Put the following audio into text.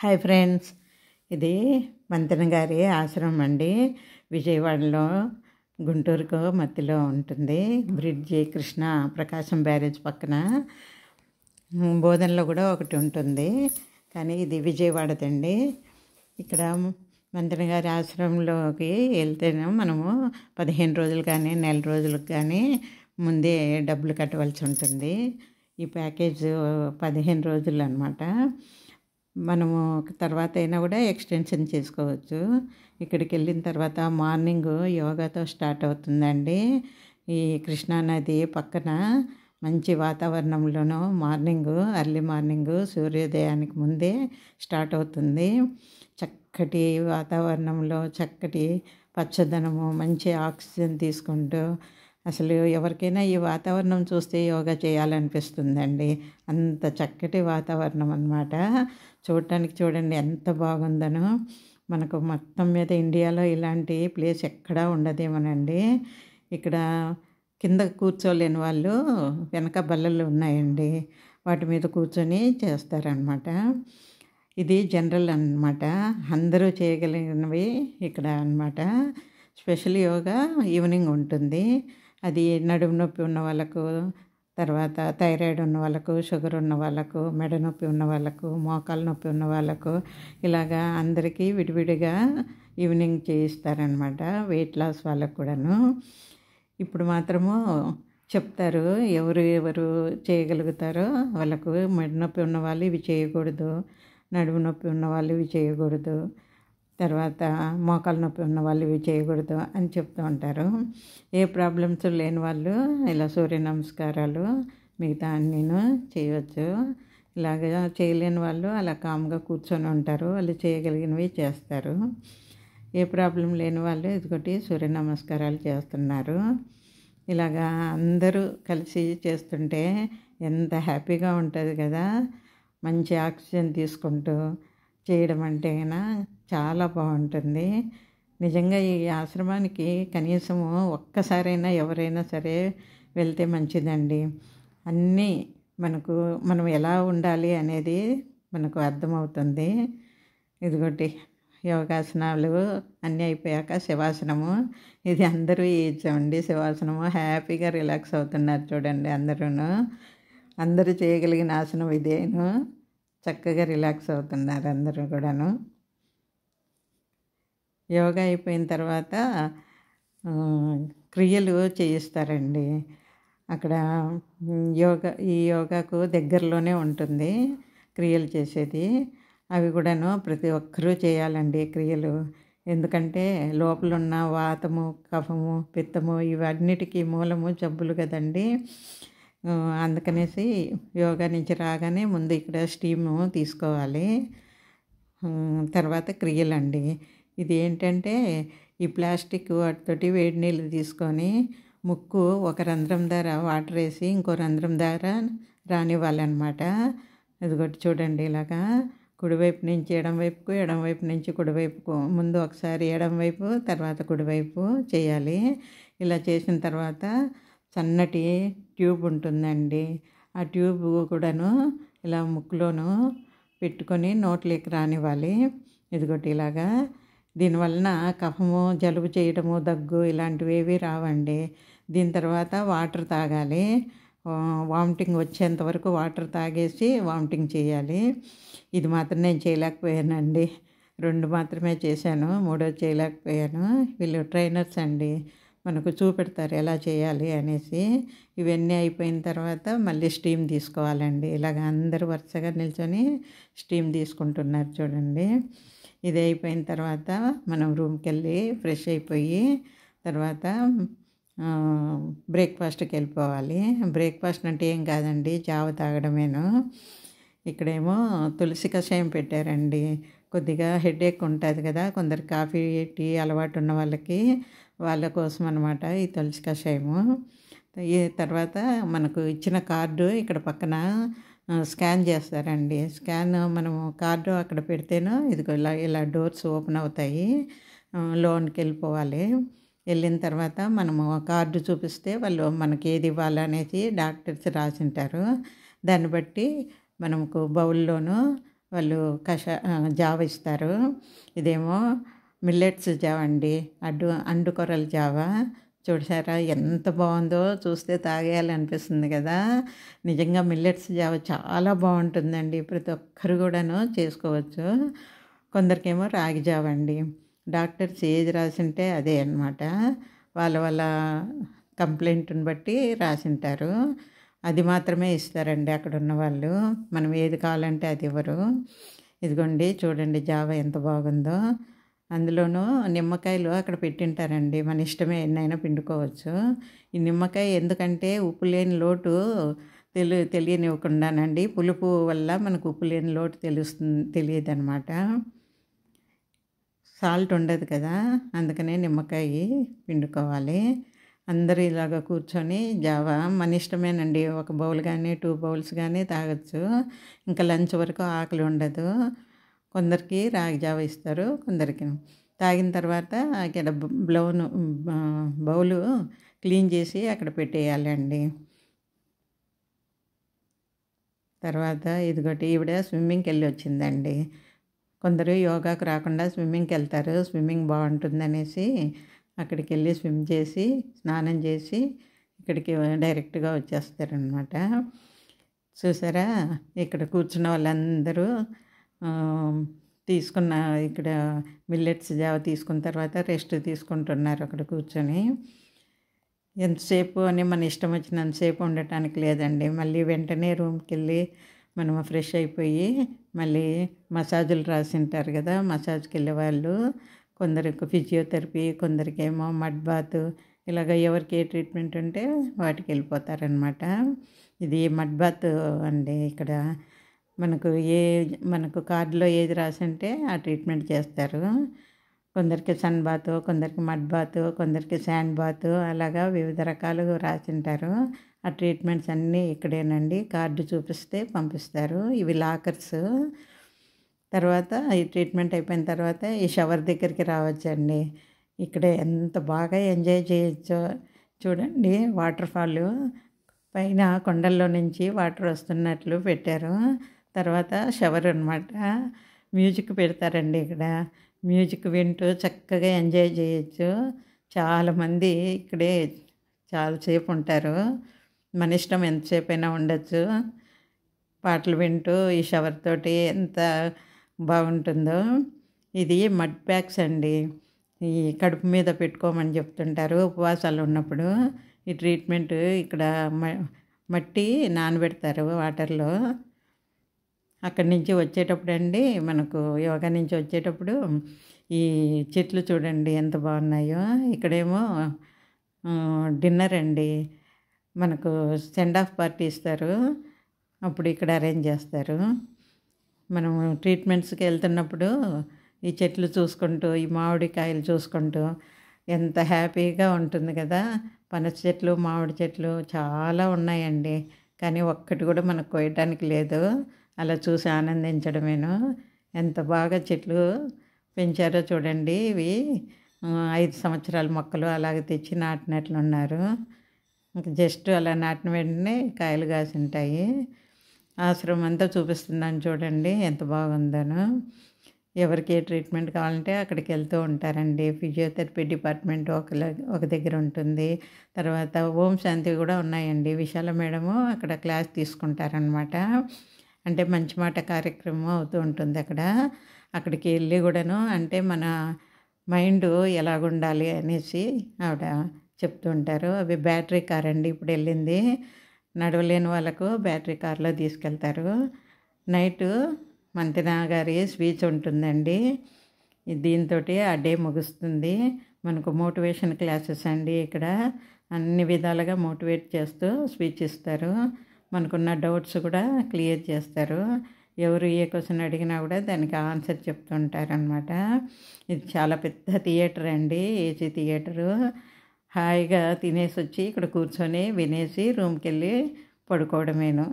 Hi friends, ఇది మంతెన గారి ఆశ్రమం అండి. విజయవాడలో గుంటూరుకు మధ్యలో ఉంటుంది. బ్రిడ్జి కృష్ణ ప్రకాశం బ్యారేజ్ పక్కన. బోధనలో కూడా ఒకటి ఉంటుంది, కానీ ఇది విజయవాడదండి. ఇక్కడ మంతెన గారి ఆశ్రమంలోకి వెళ్తేనే మనము 15 రోజులు కానీ నెల రోజులకు కానీ ముందే డబ్బులు కట్టవలసి ఉంటుంది. ఈ ప్యాకేజ్ 15 రోజులు అన్నమాట. మనము తర్వాత అయినా కూడా ఎక్స్టెన్షన్ చేసుకోవచ్చు. ఇక్కడికి వెళ్ళిన తర్వాత మార్నింగ్ యోగాతో స్టార్ట్ అవుతుందండి. ఈ కృష్ణానది పక్కన మంచి వాతావరణంలోనూ ఎర్లీ మార్నింగ్ సూర్యోదయానికి ముందే స్టార్ట్ అవుతుంది. చక్కటి వాతావరణంలో చక్కటి పచ్చదనము, మంచి ఆక్సిజన్ తీసుకుంటూ అసలు ఎవరికైనా ఈ వాతావరణం చూస్తే యోగా చేయాలనిపిస్తుందండి. అంత చక్కటి వాతావరణం అన్నమాట. చూడండి ఎంత బాగుందనో. మనకు మొత్తం మీద ఇండియాలో ఇలాంటి ప్లేస్ ఎక్కడా ఉండదేమోనండి. ఇక్కడ కింద కూర్చోలేని వాళ్ళు వెనక బల్లలు ఉన్నాయండి, వాటి మీద కూర్చొని చేస్తారనమాట. ఇది జనరల్ అన్నమాట, అందరూ చేయగలిగినవి ఇక్కడ అన్నమాట. స్పెషల్ యోగా ఈవినింగ్ ఉంటుంది. అది నడుము నొప్పి ఉన్న వాళ్ళకు, తర్వాత థైరాయిడ్ ఉన్న వాళ్ళకు, షుగర్ ఉన్న వాళ్ళకు, మెడ నొప్పి ఉన్న వాళ్ళకు, మోకాలు నొప్పి ఉన్న వాళ్ళకు, ఇలాగా అందరికీ విడివిడిగా ఈవినింగ్ చేయిస్తారనమాట. వెయిట్ లాస్ వాళ్ళకు కూడాను. ఇప్పుడు మాత్రము చెప్తారు ఎవరు చేయగలుగుతారో వాళ్ళకు. మెడ నొప్పి ఉన్న వాళ్ళు ఇవి చేయకూడదు, నడుము నొప్పి ఉన్న వాళ్ళు ఇవి చేయకూడదు, తర్వాత మోకాలు నొప్పి ఉన్న వాళ్ళు ఇవి చేయకూడదు అని చెప్తూ ఉంటారు. ఏ ప్రాబ్లమ్స్ లేని వాళ్ళు ఇలా సూర్య నమస్కారాలు మిగతా అన్నీను చేయవచ్చు. ఇలాగ చేయలేని వాళ్ళు అలా కామ్గా కూర్చొని ఉంటారు, వాళ్ళు చేయగలిగినవి చేస్తారు. ఏ ప్రాబ్లం లేని వాళ్ళు ఇదిగోటి సూర్య నమస్కారాలు చేస్తున్నారు. ఇలాగా అందరూ కలిసి చేస్తుంటే ఎంత హ్యాపీగా ఉంటుంది కదా. మంచి ఆక్సిజన్ తీసుకుంటూ చేయడం అంటే చాలా బాగుంటుంది. నిజంగా ఈ ఆశ్రమానికి కనీసము ఒక్కసారైనా ఎవరైనా సరే వెళ్తే మంచిదండి. అన్నీ మనం ఎలా ఉండాలి అనేది మనకు అర్థమవుతుంది. ఇదిగోటి యోగాసనాలు అన్నీ అయిపోయాక శివాసనము. ఇది అందరూ చేయించామండి శివాసనము. హ్యాపీగా రిలాక్స్ అవుతున్నారు చూడండి అందరూ చేయగలిగిన ఆసనం ఇదేను. చక్కగా రిలాక్స్ అవుతున్నారు అందరూ కూడాను. యోగా అయిపోయిన తర్వాత క్రియలు చేయిస్తారండి అక్కడ. ఈ యోగాకు దగ్గరలోనే ఉంటుంది క్రియలు చేసేది. అవి కూడాను ప్రతి ఒక్కరూ చేయాలండి క్రియలు. ఎందుకంటే లోపల ఉన్న వాతము, కఫము, పిత్తము ఇవన్నిటికీ మూలము జబ్బులు కదండి. అందుకనేసి యోగా నుంచి రాగానే ముందు ఇక్కడ స్టీము తీసుకోవాలి, తర్వాత క్రియలండి. ఇది ఏంటంటే ఈ ప్లాస్టిక్ వాటితోటి వేడి నీళ్ళు తీసుకొని ముక్కు ఒక రంధ్రం ద్వారా వాటర్ వేసి ఇంకో రంధ్రం ద్వారా రానివ్వాలన్నమాట. ఇదిగోటి చూడండి ఇలాగా కుడివైపు నుంచి ఎడంవైపుకు, ఎడంవైపు నుంచి కుడివైపుకు, ముందు ఒకసారి ఎడంవైపు తర్వాత కుడివైపు చేయాలి. ఇలా చేసిన తర్వాత సన్నటి ట్యూబ్ ఉంటుందండి, ఆ ట్యూబ్ కూడాను ఇలా ముక్కులోను పెట్టుకొని నోట్లోకి రానివ్వాలి. ఇదిగోటి ఇలాగా. దీనివలన కఫము, జలుబు చేయడము, దగ్గు ఇలాంటివి ఏవి రావండి. దీని తర్వాత వాటర్ తాగాలి. వామిటింగ్ వచ్చేంత వరకు వాటర్ తాగేసి వామిటింగ్ చేయాలి. ఇది మాత్రం నేను చేయలేకపోయానండి, 2 మాత్రమే చేశాను, 3వ చేయలేకపోయాను. వీళ్ళు ట్రైనర్స్ అండి, మనకు చూపెడతారు ఎలా చేయాలి అనేసి. ఇవన్నీ అయిపోయిన తర్వాత మళ్ళీ స్టీమ్ తీసుకోవాలండి. ఇలాగ అందరూ వరుసగా నిల్చొని స్టీమ్ తీసుకుంటున్నారు చూడండి. ఇది అయిపోయిన తర్వాత మనం రూమ్కి వెళ్ళి ఫ్రెష్ అయిపోయి తర్వాత బ్రేక్ఫాస్ట్కి వెళ్ళిపోవాలి. బ్రేక్ఫాస్ట్ అంటే ఏం కాదండి, జావ తాగడమేను. ఇక్కడేమో తులసి కషాయం పెట్టారండి. కొద్దిగా హెడేక్ ఉంటుంది కదా, కొందరు కాఫీ టీ అలవాటు ఉన్న వాళ్ళ కోసం అనమాట ఈ తులసి కషాయము. ఈ తర్వాత మనకు ఇచ్చిన కార్డు ఇక్కడ పక్కన స్కాన్ చేస్తారండి. మనము కార్డు అక్కడ పెడితేనో ఇదిగో ఇలా డోర్స్ ఓపెన్ అవుతాయి, లోన్కి వెళ్ళిపోవాలి. వెళ్ళిన తర్వాత మనము కార్డు చూపిస్తే వాళ్ళు మనకి ఏది ఇవ్వాలనేసి డాక్టర్స్ రాసింటారు. దాన్ని బట్టి మనకు బౌల్లోనూ వాళ్ళు జావ ఇస్తారు. ఇదేమో మిల్లెట్స్ జావ అండి, అండుకొరల జావ. చూసారా ఎంత బాగుందో, చూస్తే తాగేయాలనిపిస్తుంది కదా. నిజంగా మిల్లెట్స్ జావ చాలా బాగుంటుందండి, ప్రతి ఒక్కరు కూడాను చేసుకోవచ్చు. కొందరికేమో రాగి జావ అండి. డాక్టర్స్ ఏది రాసింటే అదే అన్నమాట, వాళ్ళ కంప్లైంట్ని బట్టి రాసింటారు. అది మాత్రమే ఇస్తారండి అక్కడ ఉన్న వాళ్ళు, మనం ఏది కావాలంటే అది ఇవ్వరు. ఇదిగోండి చూడండి జావ ఎంత బాగుందో. అందులోనూ నిమ్మకాయలు అక్కడ పెట్టింటారండి, మన ఇష్టమే ఎన్నైనా పిండుకోవచ్చు. ఈ నిమ్మకాయ ఎందుకంటే ఉప్పు లేని లోటు తెలియనివ్వకుండానండి, పులుపు వల్ల మనకు ఉప్పు లేని లోటు తెలియదు అనమాట. సాల్ట్ ఉండదు కదా, అందుకనే నిమ్మకాయ పిండుకోవాలి. అందరూ ఇలాగ కూర్చొని జావా మన ఇష్టమేనండి, ఒక బౌల్ కానీ 2 బౌల్స్ కానీ తాగొచ్చు. ఇంకా లంచ్ వరకు ఆకలి ఉండదు. కొందరికి రాగి జావ ఇస్తారు, కొందరికి. తాగిన తర్వాత ఇక్కడ బౌలు క్లీన్ చేసి అక్కడ పెట్టేయాలండి. తర్వాత ఇదిగోటి ఈవిడ స్విమ్మింగ్కి వెళ్ళి వచ్చిందండి. కొందరు యోగాకు రాకుండా స్విమ్మింగ్కి వెళ్తారు, స్విమ్మింగ్ బాగుంటుందనేసి అక్కడికి వెళ్ళి స్విమ్ చేసి స్నానం చేసి ఇక్కడికి డైరెక్ట్గా వచ్చేస్తారనమాట. చూసారా, ఇక్కడ కూర్చున్న వాళ్ళందరూ ఇక్కడ మిల్లెట్స్ జావ తీసుకున్న తర్వాత రెస్ట్ తీసుకుంటున్నారు అక్కడ కూర్చొని. ఎంతసేపు అని మన ఇష్టం వచ్చినంతసేపు ఉండటానికి లేదండి, మళ్ళీ వెంటనే రూమ్కి వెళ్ళి మనం ఫ్రెష్ అయిపోయి మళ్ళీ మసాజులు రాసింటారు కదా, మసాజ్కి వెళ్ళే వాళ్ళు. కొందరికి ఫిజియోథెరపీ, కొందరికేమో మడ్ బాత్, ఇలాగ ఎవరికి ఏ ట్రీట్మెంట్ ఉంటే వాటికి వెళ్ళిపోతారనమాట. ఇది మడ్ బాత్ అండి. ఇక్కడ మనకు కార్డులో ఏది రాసింటే ఆ ట్రీట్మెంట్ చేస్తారు. కొందరికి సన్ బాత్, కొందరికి మడ్ బాత్, కొందరికి శాండ్ బాత్, అలాగా వివిధ రకాలు రాసింటారు. ఆ ట్రీట్మెంట్స్ అన్నీ ఇక్కడేనండి, కార్డు చూపిస్తే పంపిస్తారు. ఇవి లాకర్స్. తర్వాత ఈ ట్రీట్మెంట్ అయిపోయిన తర్వాత ఈ షవర్ దగ్గరికి రావచ్చండి. ఇక్కడ ఎంత బాగా ఎంజాయ్ చేయొచ్చో చూడండి. వాటర్ ఫాల్ పైన కొండల్లో నుంచి వాటర్ వస్తున్నట్లు పెట్టారు. తర్వాత షవర్ అనమాట. మ్యూజిక్ పెడతారండి ఇక్కడ, మ్యూజిక్ వింటూ చక్కగా ఎంజాయ్ చేయొచ్చు. చాలామంది ఇక్కడే చాలాసేపు ఉంటారు, మన ఇష్టం ఎంతసేపు అయినా ఉండొచ్చు. పాటలు వింటూ ఈ షవర్ తోటి ఎంత బాగుంటుందో. ఇది మడ్ ప్యాక్స్ అండి, ఈ కడుపు మీద పెట్టుకోమని చెప్తుంటారు ఉపవాసాలు ఉన్నప్పుడు. ఈ ట్రీట్మెంట్ ఇక్కడ మట్టి నానబెడతారు వాటర్లో. అక్కడి నుంచి వచ్చేటప్పుడు అండి, మనకు యోగా నుంచి వచ్చేటప్పుడు ఈ చెట్లు చూడండి ఎంత బాగున్నాయో. ఇక్కడేమో డిన్నర్ అండి, మనకు సెండ్ ఆఫ్ పార్టీ ఇస్తారు, అప్పుడు ఇక్కడ అరేంజ్ చేస్తారు. మనము ట్రీట్మెంట్స్కి వెళ్తున్నప్పుడు ఈ చెట్లు చూసుకుంటూ, ఈ మామిడికాయలు చూసుకుంటూ ఎంత హ్యాపీగా ఉంటుంది కదా. పనస చెట్లు, మామిడి చెట్లు చాలా ఉన్నాయండి, కానీ ఒక్కటి కూడా మనకు కోయటానికి లేదు. అలా చూసి ఆనందించడమేను. ఎంత బాగా చెట్లు పెంచారో చూడండి. ఇవి 5 సంవత్సరాల మొక్కలు అలాగే తెచ్చి నాటినట్లున్నారు. ఇంకా జస్ట్ అలా నాటిన వెంటనే కాయలు కాసి ఉంటాయి. ఆశ్రమం అంతా చూపిస్తున్నాను చూడండి ఎంత బాగుందనో. ఎవరికి ఏ ట్రీట్మెంట్ కావాలంటే అక్కడికి వెళ్తూ ఉంటారండి. ఫిజియోథెరపీ డిపార్ట్మెంట్ ఒక దగ్గర ఉంటుంది. తర్వాత ఓం శాంతి కూడా ఉన్నాయండి. విశాల మేడము అక్కడ క్లాస్ తీసుకుంటారనమాట. అంటే మంచి మాట కార్యక్రమం అవుతూ ఉంటుంది అక్కడ. అక్కడికి వెళ్ళి కూడాను అంటే మన మైండ్ ఎలాగుండాలి అనేసి ఆవిడ చెప్తూ ఉంటారు. అవి బ్యాటరీ కార్ అండి ఇప్పుడు వెళ్ళింది. నడవలేని వాళ్ళకు బ్యాటరీ కార్లో తీసుకెళ్తారు. నైటు మంతినా గారి స్పీచ్ ఉంటుందండి. దీంతో ఆ డే ముగుస్తుంది. మనకు మోటివేషన్ క్లాసెస్ అండి. ఇక్కడ అన్ని విధాలుగా మోటివేట్ చేస్తూ స్పీచ్ ఇస్తారు. మనకున్న డౌట్స్ కూడా క్లియర్ చేస్తారు. ఎవరు ఏ క్వశ్చన్ అడిగినా కూడా దానికి ఆన్సర్ చెప్తుంటారనమాట. ఇది చాలా పెద్ద థియేటర్ అండి, ఏసీ థియేటరు. హాయిగా తినేసి వచ్చి ఇక్కడ కూర్చొని వినేసి రూమ్కి వెళ్ళి పడుకోవడమేను.